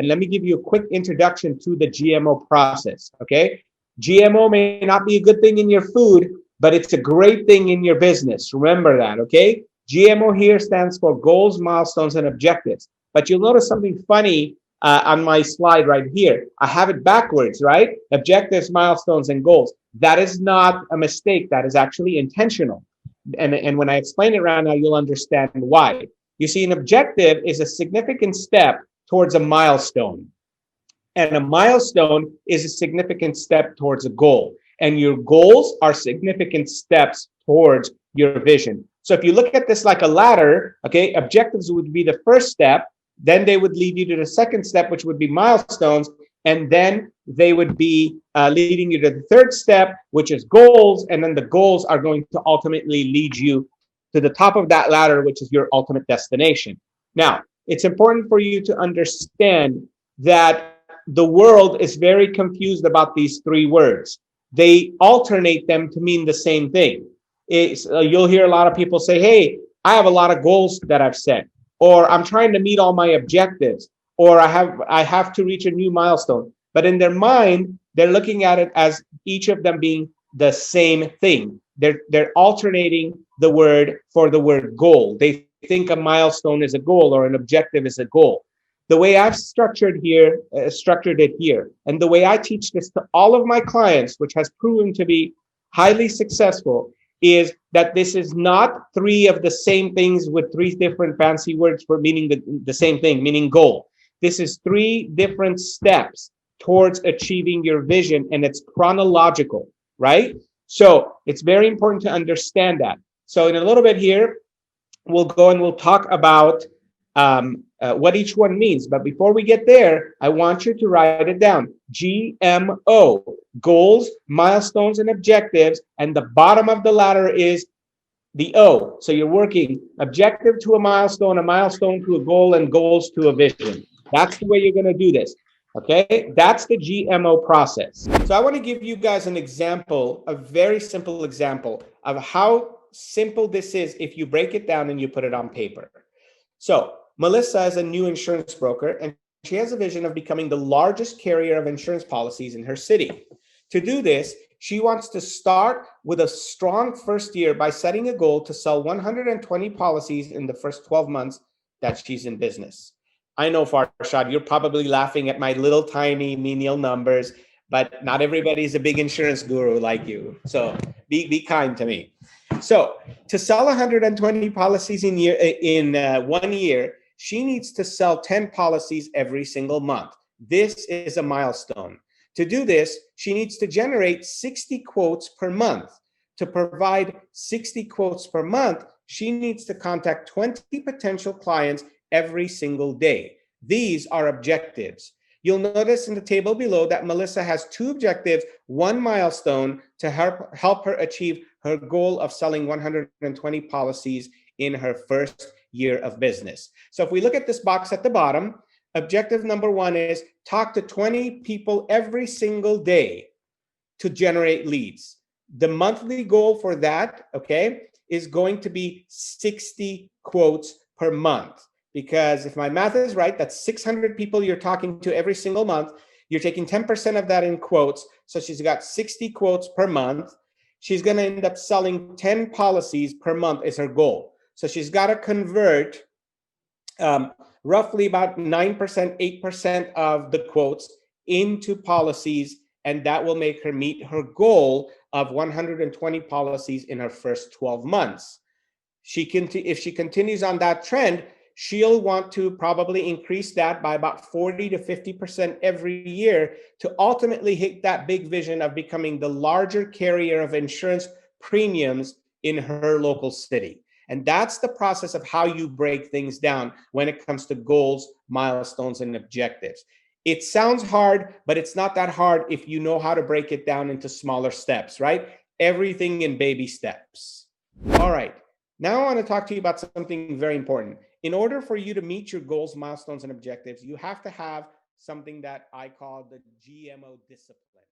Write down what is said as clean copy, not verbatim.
And let me give you a quick introduction to the GMO process, okay? GMO may not be a good thing in your food, but it's a great thing in your business. Remember that, okay? GMO here stands for goals, milestones, and objectives. But you'll notice something funny on my slide right here. I have it backwards, right? Objectives, milestones, and goals. That is not a mistake. That is actually intentional. And when I explain it right now, you'll understand why. You see, an objective is a significant step towards a milestone. And a milestone is a significant step towards a goal. And your goals are significant steps towards your vision. So if you look at this like a ladder, okay, objectives would be the first step. Then they would lead you to the second step, which would be milestones. And then they would be leading you to the third step, which is goals. And then the goals are going to ultimately lead you to the top of that ladder, which is your ultimate destination. Now, it's important for you to understand that the world is very confused about these three words. They alternate them to mean the same thing. You'll hear a lot of people say, hey, I have a lot of goals that I've set, or I'm trying to meet all my objectives, or I have to reach a new milestone. But in their mind, they're looking at it as each of them being the same thing. They're alternating the word for the word goal. They think a milestone is a goal or an objective is a goal. The way I've structured it here, and the way I teach this to all of my clients, which has proven to be highly successful, is that this is not three of the same things with three different fancy words for meaning the same thing, meaning goal. This is three different steps towards achieving your vision, and it's chronological, right? So it's very important to understand that. So in a little bit here, we'll go and we'll talk about what each one means. But before we get there, I want you to write it down. GMO, goals, milestones, and objectives. And the bottom of the ladder is the O. So you're working objective to a milestone to a goal, and goals to a vision. That's the way you're going to do this. Okay, that's the GMO process. So I want to give you guys an example, a very simple example of how simple this is if you break it down and you put it on paper. So Melissa is a new insurance broker, and she has a vision of becoming the largest carrier of insurance policies in her city. To do this, she wants to start with a strong first year by setting a goal to sell 120 policies in the first 12 months that she's in business. I know, Farshad, you're probably laughing at my little tiny menial numbers, but not everybody's a big insurance guru like you. So be kind to me. So to sell 120 policies in 1 year, she needs to sell 10 policies every single month. This is a milestone. To do this, she needs to generate 60 quotes per month. To provide 60 quotes per month, she needs to contact 20 potential clients every single day. These are objectives. You'll notice in the table below that Melissa has 2 objectives, 1 milestone to help her achieve her goal of selling 120 policies in her first year of business. So if we look at this box at the bottom, objective number 1 is talk to 20 people every single day to generate leads. The monthly goal for that, okay, is going to be 60 quotes per month. Because if my math is right, that's 600 people you're talking to every single month. You're taking 10% of that in quotes. So she's got 60 quotes per month. She's going to end up selling 10 policies per month is her goal. So she's got to convert roughly about 9%, 8% of the quotes into policies, and that will make her meet her goal of 120 policies in her first 12 months. If she continues on that trend, she'll want to probably increase that by about 40 to 50% every year to ultimately hit that big vision of becoming the larger carrier of insurance premiums in her local city. And that's the process of how you break things down when it comes to goals, milestones, and objectives. It sounds hard, but it's not that hard if you know how to break it down into smaller steps, right? Everything in baby steps. All right. Now I want to talk to you about something very important. In order for you to meet your goals, milestones, and objectives, you have to have something that I call the GMO discipline.